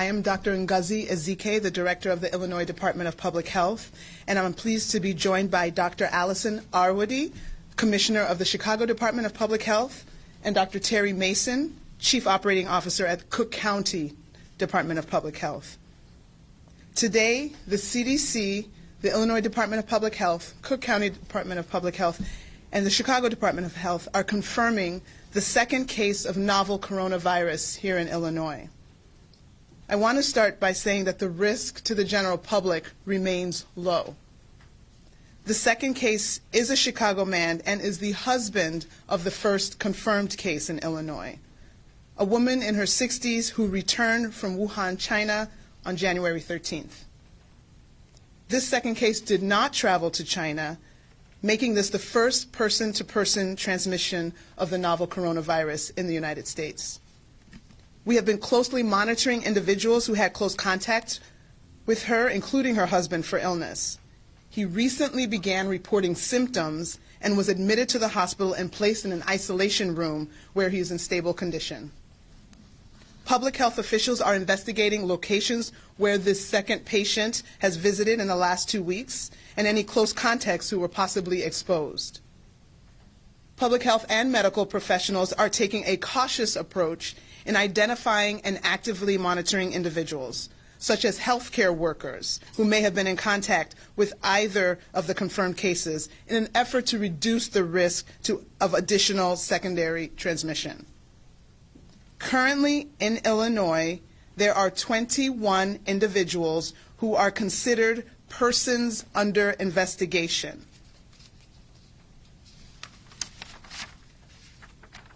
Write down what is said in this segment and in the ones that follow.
I am Dr. Ngozi Ezike, the Director of the Illinois Department of Public Health, and I'm pleased to be joined by Dr. Allison Arwady, Commissioner of the Chicago Department of Public Health, and Dr. Terry Mason, Chief Operating Officer at Cook County Department of Public Health. Today, the CDC, the Illinois Department of Public Health, Cook County Department of Public Health, and the Chicago Department of Health are confirming the second case of novel coronavirus here in Illinois. I want to start by saying that the risk to the general public remains low. The second case is a Chicago man and is the husband of the first confirmed case in Illinois, a woman in her 60s who returned from Wuhan, China on January 13th. This second case did not travel to China, making this the first person-to-person transmission of the novel coronavirus in the United States. We have been closely monitoring individuals who had close contact with her, including her husband, for illness. He recently began reporting symptoms and was admitted to the hospital and placed in an isolation room where he is in stable condition. Public health officials are investigating locations where this second patient has visited in the last 2 weeks and any close contacts who were possibly exposed. Public health and medical professionals are taking a cautious approach in identifying and actively monitoring individuals, such as healthcare workers who may have been in contact with either of the confirmed cases in an effort to reduce the risk of additional secondary transmission. Currently in Illinois, there are 21 individuals who are considered persons under investigation.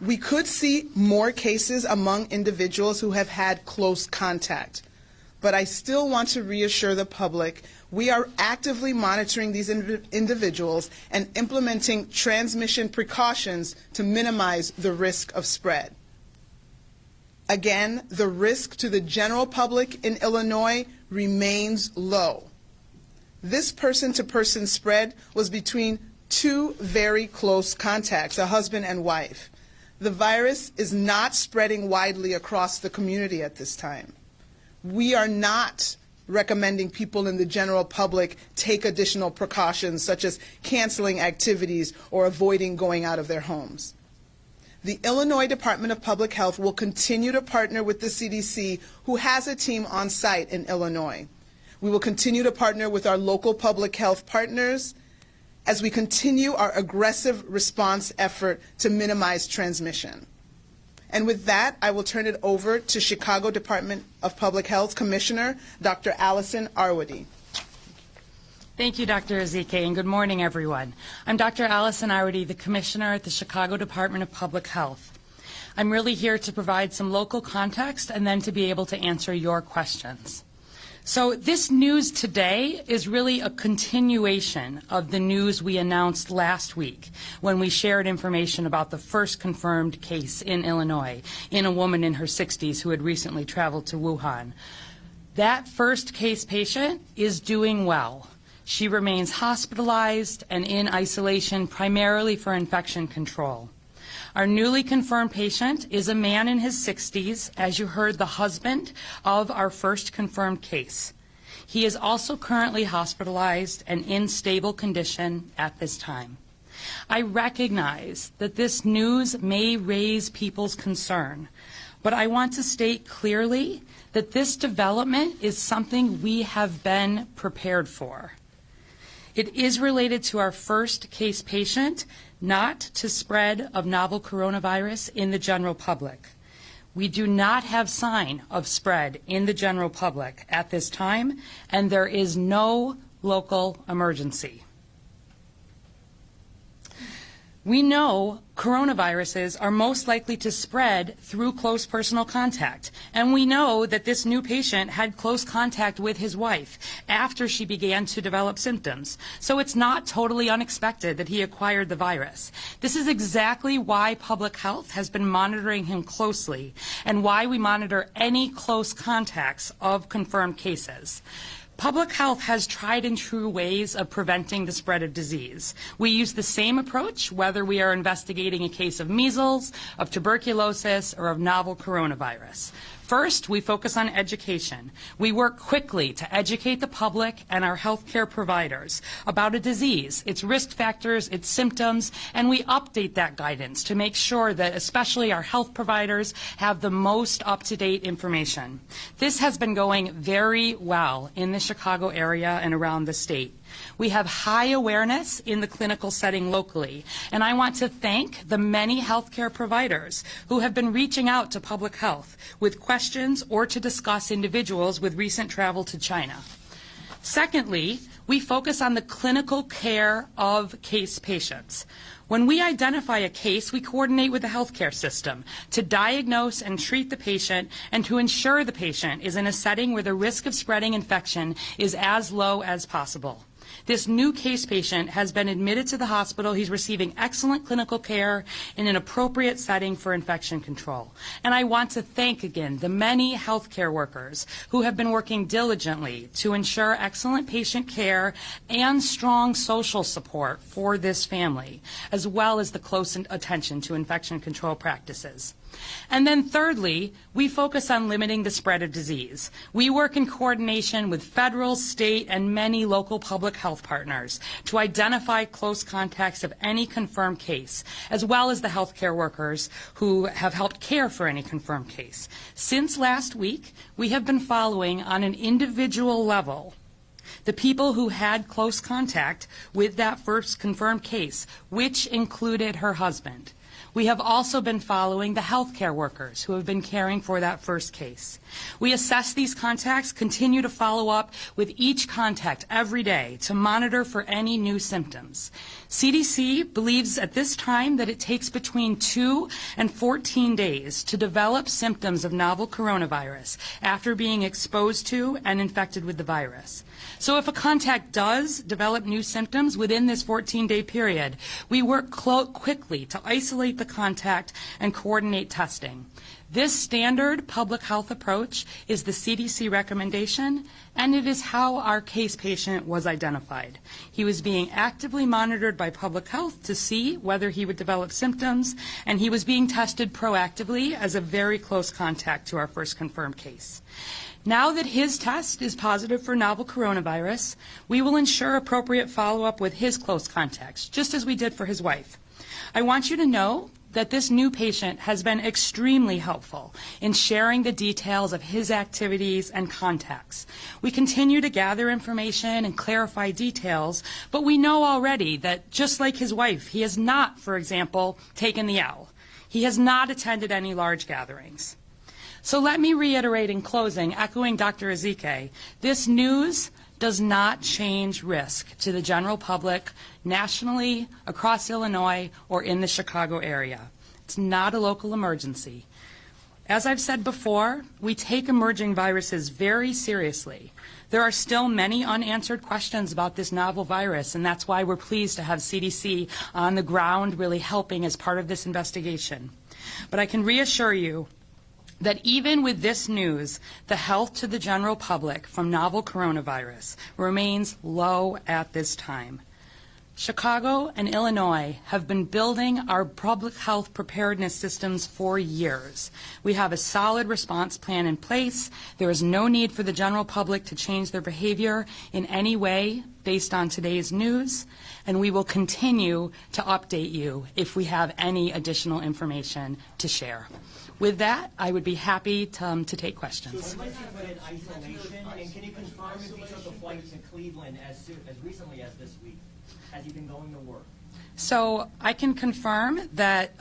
We could see more cases among individuals who have had close contact, but I still want to reassure the public we are actively monitoring these individuals and implementing transmission precautions to minimize the risk of spread. Again, the risk to the general public in Illinois remains low. This person-to-person spread was between two very close contacts, a husband and wife. The virus is not spreading widely across the community at this time. We are not recommending people in the general public take additional precautions, such as canceling activities or avoiding going out of their homes. The Illinois Department of Public Health will continue to partner with the CDC, who has a team on site in Illinois. We will continue to partner with our local public health partners as we continue our aggressive response effort to minimize transmission. And with that, I will turn it over to Chicago Department of Public Health Commissioner, Dr. Allison Arwady. Thank you, Dr. Ezike, and good morning, everyone. I'm Dr. Allison Arwady, the Commissioner at the Chicago Department of Public Health. I'm really here to provide some local context and then to be able to answer your questions. So this news today is really a continuation of the news we announced last week when we shared information about the first confirmed case in Illinois in a woman in her 60s who had recently traveled to Wuhan. That first case patient is doing well. She remains hospitalized and in isolation primarily for infection control. Our newly confirmed patient is a man in his 60s, as you heard, the husband of our first confirmed case. He is also currently hospitalized and in stable condition at this time. I recognize that this news may raise people's concern, but I want to state clearly that this development is something we have been prepared for. It is related to our first case patient, not to spread of novel coronavirus in the general public. We do not have sign of spread in the general public at this time, and there is no local emergency. We know coronaviruses are most likely to spread through close personal contact, and we know that this new patient had close contact with his wife after she began to develop symptoms. So it's not totally unexpected that he acquired the virus. This is exactly why public health has been monitoring him closely and why we monitor any close contacts of confirmed cases. Public health has tried and true ways of preventing the spread of disease. We use the same approach whether we are investigating a case of measles, of tuberculosis, or of novel coronavirus. First, we focus on education. We work quickly to educate the public and our healthcare providers about a disease, its risk factors, its symptoms, and we update that guidance to make sure that especially our health providers have the most up-to-date information. This has been going very well in the Chicago area and around the state. We have high awareness in the clinical setting locally, and I want to thank the many healthcare providers who have been reaching out to public health with questions or to discuss individuals with recent travel to China. Secondly, we focus on the clinical care of case patients. When we identify a case, we coordinate with the healthcare system to diagnose and treat the patient and to ensure the patient is in a setting where the risk of spreading infection is as low as possible. This new case patient has been admitted to the hospital. He's receiving excellent clinical care in an appropriate setting for infection control. And I want to thank again the many healthcare workers who have been working diligently to ensure excellent patient care and strong social support for this family, as well as the close attention to infection control practices. And then thirdly, we focus on limiting the spread of disease. We work in coordination with federal, state, and many local public health partners to identify close contacts of any confirmed case, as well as the healthcare workers who have helped care for any confirmed case. Since last week, we have been following on an individual level the people who had close contact with that first confirmed case, which included her husband. We have also been following the healthcare workers who have been caring for that first case. We assess these contacts, continue to follow up with each contact every day to monitor for any new symptoms. CDC believes at this time that it takes between 2 and 14 days to develop symptoms of novel coronavirus after being exposed to and infected with the virus. So if a contact does develop new symptoms within this 14-day period, we work quickly to isolate the contact and coordinate testing. This standard public health approach is the CDC recommendation, and it is how our case patient was identified. He was being actively monitored by public health to see whether he would develop symptoms, and he was being tested proactively as a very close contact to our first confirmed case. Now that his test is positive for novel coronavirus, we will ensure appropriate follow-up with his close contacts, just as we did for his wife. I want you to know that this new patient has been extremely helpful in sharing the details of his activities and contacts. We continue to gather information and clarify details, but we know already that just like his wife, he has not, for example, taken the L. He has not attended any large gatherings. So let me reiterate in closing, echoing Dr. Ezike, this news does not change risk to the general public nationally, across Illinois, or in the Chicago area. It's not a local emergency. As I've said before, we take emerging viruses very seriously. There are still many unanswered questions about this novel virus, and that's why we're pleased to have CDC on the ground really helping as part of this investigation. But I can reassure you that even with this news, the health to the general public from novel coronavirus remains low at this time. Chicago and Illinois have been building our public health preparedness systems for years. We have a solid response plan in place. There is no need for the general public to change their behavior in any way based on today's news, and we will continue to update you if we have any additional information to share. With that, I would be happy to take questions. So unless you put in isolation, and can you confirm if you took a flight to Cleveland as recently as this week? Has he been going to work? So I can confirm that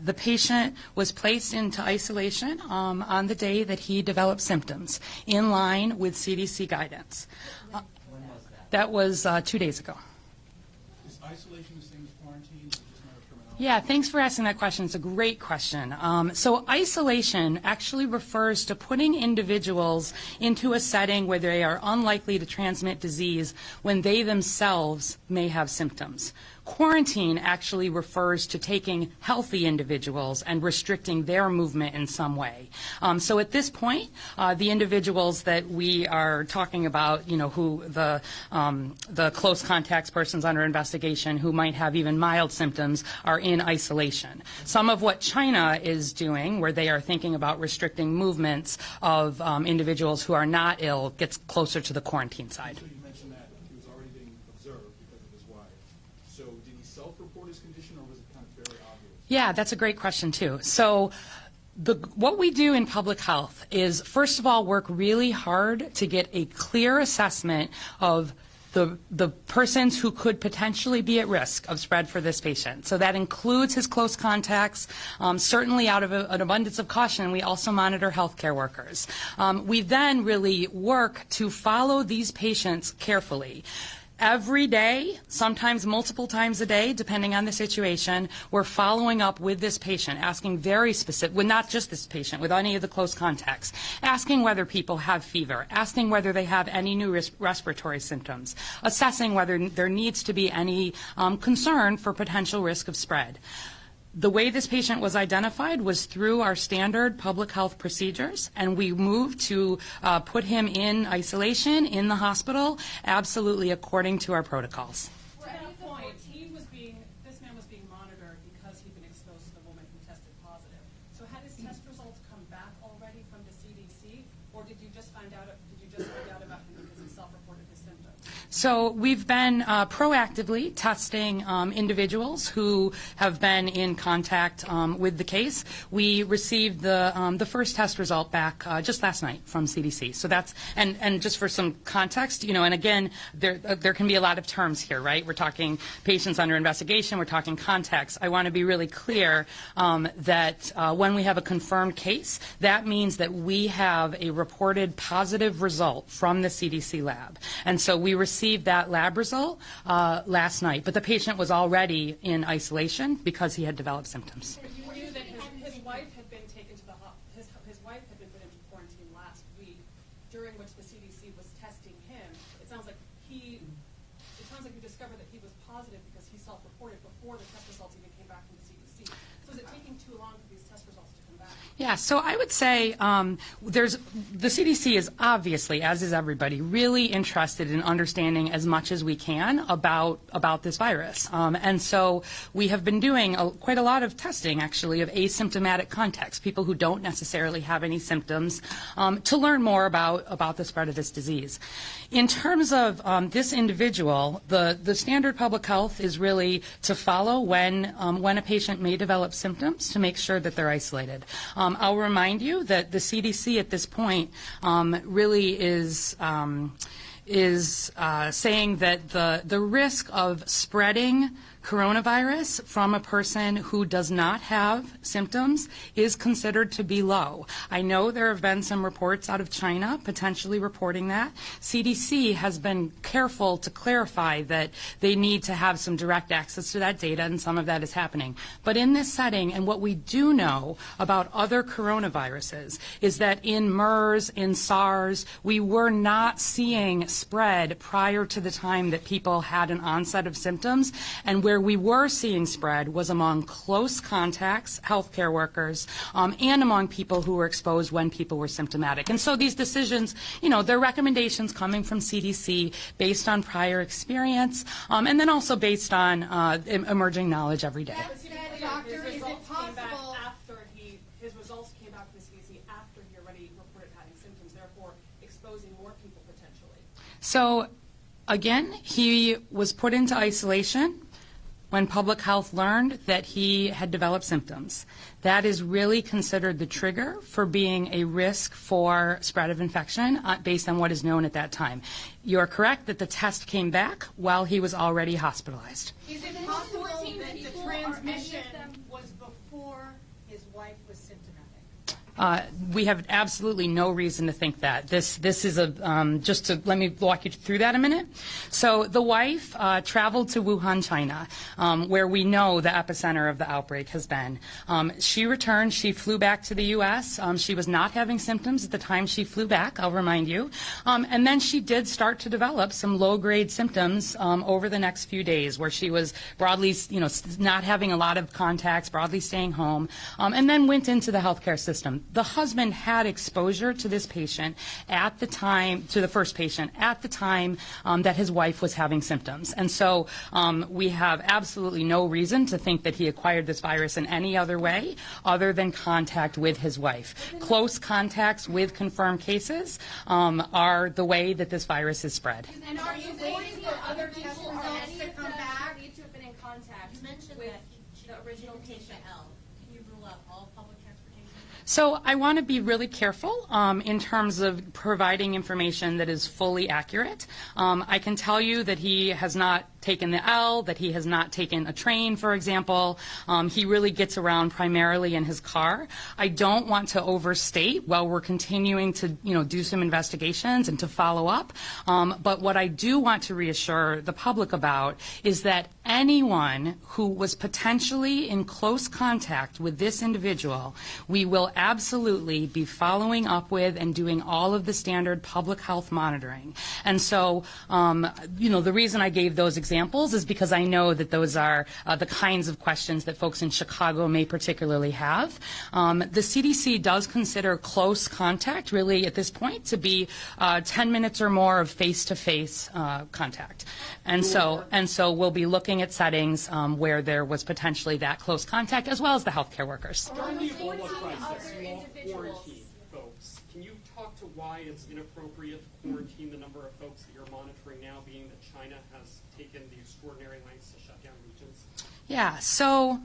the patient was placed into isolation on the day that he developed symptoms, in line with CDC guidance. When was that? That was 2 days ago. Is isolation the same as quarantine, or just another terminology? Yeah, thanks for asking that question. It's a great question. So isolation actually refers to putting individuals into a setting where they are unlikely to transmit disease when they themselves may have symptoms. Quarantine actually refers to taking healthy individuals and restricting their movement in some way. So at this point, the individuals that we are talking about, who the close contacts, persons under investigation who might have even mild symptoms, are in isolation. Some of what China is doing, where they are thinking about restricting movements of individuals who are not ill, gets closer to the quarantine side. So you mentioned that he was already being observed because of his wife. So did he self-report his condition, or was it kind of very obvious? Yeah, that's a great question, too. So what we do in public health is, first of all, work really hard to get a clear assessment of the persons who could potentially be at risk of spread for this patient. So that includes his close contacts. Certainly out of an abundance of caution, we also monitor healthcare workers. We then really work to follow these patients carefully. Every day, sometimes multiple times a day, depending on the situation, we're following up with this patient, asking very specific, well, not just this patient, with any of the close contacts, asking whether people have fever, asking whether they have any new respiratory symptoms, assessing whether there needs to be any concern for potential risk of spread. The way this patient was identified was through our standard public health procedures, and we moved to put him in isolation in the hospital, absolutely according to our protocols. At that point, this man was being monitored because he'd been exposed to the woman who tested positive. So had his test results come back already from the CDC, or did you just find out about him because he self-reported his symptoms? So we've been proactively testing individuals who have been in contact with the case. We received the first test result back just last night from CDC. So that's and just for some context, and again, there can be a lot of terms here, right? We're talking patients under investigation. We're talking contacts. I want to be really clear that when we have a confirmed case, that means that we have a reported positive result from the CDC lab, and so we received that lab result last night, but the patient was already in isolation because he had developed symptoms. You knew that his wife had been taken to his wife had been put into quarantine last week, during which the CDC was testing him. It sounds like you discovered that he was positive because he self-reported before the test results even came back from the CDC. So is it taking too long for these test results to come back? Yeah, so I would say the CDC is obviously, as is everybody, really interested in understanding as much as we can about this virus. And so we have been doing quite a lot of testing, actually, of asymptomatic contacts, people who don't necessarily have any symptoms, to learn more about the spread of this disease. In terms of this individual, the standard public health is really to follow when a patient may develop symptoms to make sure that they're isolated. I'll remind you that the CDC at this point really is saying that the risk of spreading coronavirus from a person who does not have symptoms is considered to be low. I know there have been some reports out of China potentially reporting that. CDC has been careful to clarify that they need to have some direct access to that data, and some of that is happening. But in this setting, and what we do know about other coronaviruses, is that in MERS, in SARS, we were not seeing spread prior to the time that people had an onset of symptoms, and where we were seeing spread was among close contacts, healthcare workers, and among people who were exposed when people were symptomatic. And so these decisions, they're recommendations coming from CDC based on prior experience, and then also based on emerging knowledge every day. Doctor, is it possible his results came back from the CDC after he already reported having symptoms, therefore exposing more people potentially? So, again, he was put into isolation when public health learned that he had developed symptoms. That is really considered the trigger for being a risk for spread of infection based on what is known at that time. You're correct that the test came back while he was already hospitalized. Is it possible that the transmission was before his wife was symptomatic? We have absolutely no reason to think that. This is just to let me walk you through that a minute. So the wife traveled to Wuhan, China, where we know the epicenter of the outbreak has been. She returned. She flew back to the U.S. She was not having symptoms at the time she flew back, I'll remind you. And then she did start to develop some low-grade symptoms over the next few days, where she was broadly, not having a lot of contacts, broadly staying home, and then went into the healthcare system. The husband had exposure to this patient at the time, to the first patient, at the time that his wife was having symptoms. And so we have absolutely no reason to think that he acquired this virus in any other way other than contact with his wife. Close contacts with confirmed cases are the way that this virus is spread. And are you waiting for other people to come back? Need to have been in contact. You mentioned that the original patient L. Can you rule out all public transportation? So I want to be really careful in terms of providing information that is fully accurate. I can tell you that he has not taken the L, that he has not taken a train, for example. He really gets around primarily in his car. I don't want to overstate while we're continuing to do some investigations and to follow up. But what I do want to reassure the public about is that anyone who was potentially in close contact with this individual, we will absolutely be following up with and doing all of the standard public health monitoring. And so, the reason I gave those examples is because I know that those are the kinds of questions that folks in Chicago may particularly have. The CDC does consider close contact, really at this point, to be 10 minutes or more of face-to-face contact. And so we'll be looking at settings where there was potentially that close contact, as well as the healthcare workers. During the Ebola crisis, you all quarantined folks. Can you talk to why it's inappropriate to quarantine the number of folks that you're monitoring now, being that China has taken the extraordinary lengths to shut down regions? Yeah, so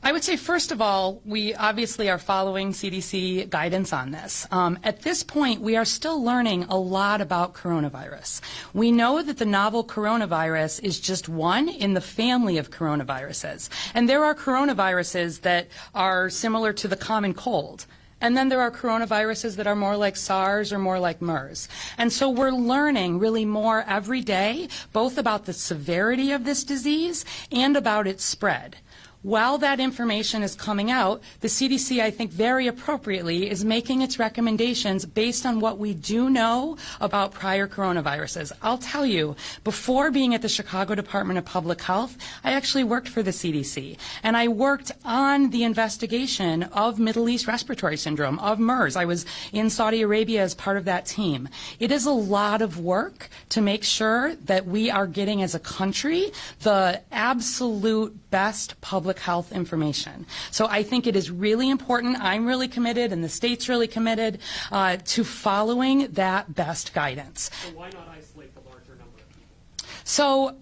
I would say, first of all, we obviously are following CDC guidance on this. At this point, we are still learning a lot about coronavirus. We know that the novel coronavirus is just one in the family of coronaviruses. And there are coronaviruses that are similar to the common cold. And then there are coronaviruses that are more like SARS or more like MERS. And so we're learning really more every day, both about the severity of this disease and about its spread. While that information is coming out, the CDC, I think very appropriately, is making its recommendations based on what we do know about prior coronaviruses. I'll tell you, before being at the Chicago Department of Public Health, I actually worked for the CDC, and I worked on the investigation of Middle East respiratory syndrome, of MERS. I was in Saudi Arabia as part of that team. It is a lot of work to make sure that we are getting, as a country, the absolute best public health information. So I think it is really important. I'm really committed, and the state's really committed to following that best guidance. So why not isolate the larger number of people? So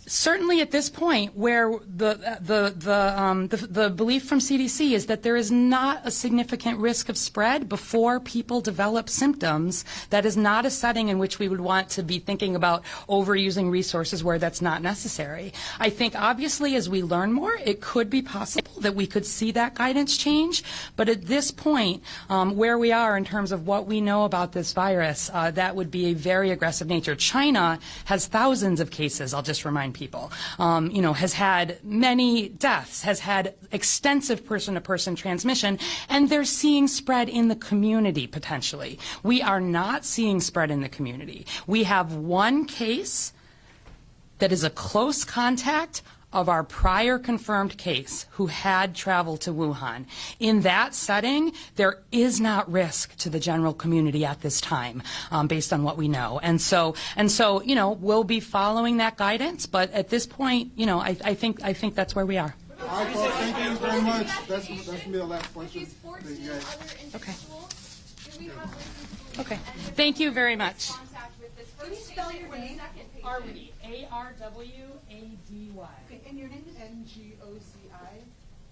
certainly at this point, where the belief from CDC is that there is not a significant risk of spread before people develop symptoms, that is not a setting in which we would want to be thinking about overusing resources where that's not necessary. I think obviously as we learn more, it could be possible that we could see that guidance change, but at this point, where we are in terms of what we know about this virus, that would be a very aggressive nature. China has thousands of cases, I'll just remind people, has had many deaths, has had extensive person-to-person transmission, and they're seeing spread in the community potentially. We are not seeing spread in the community. We have one case that is a close contact of our prior confirmed case who had traveled to Wuhan. In that setting, there is not risk to the general community at this time, based on what we know. And so, we'll be following that guidance, but at this point, I think that's where we are. All right, folks, thank you very much. That's going to be the last question. These 14 other individuals, do we have reason to Okay. Thank you very much. contact with this first spell your name? Arwady, A-R-W-A-D-Y. And your name is? N-G-O-Z-I.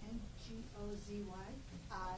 N-G-O-Z-Y. I.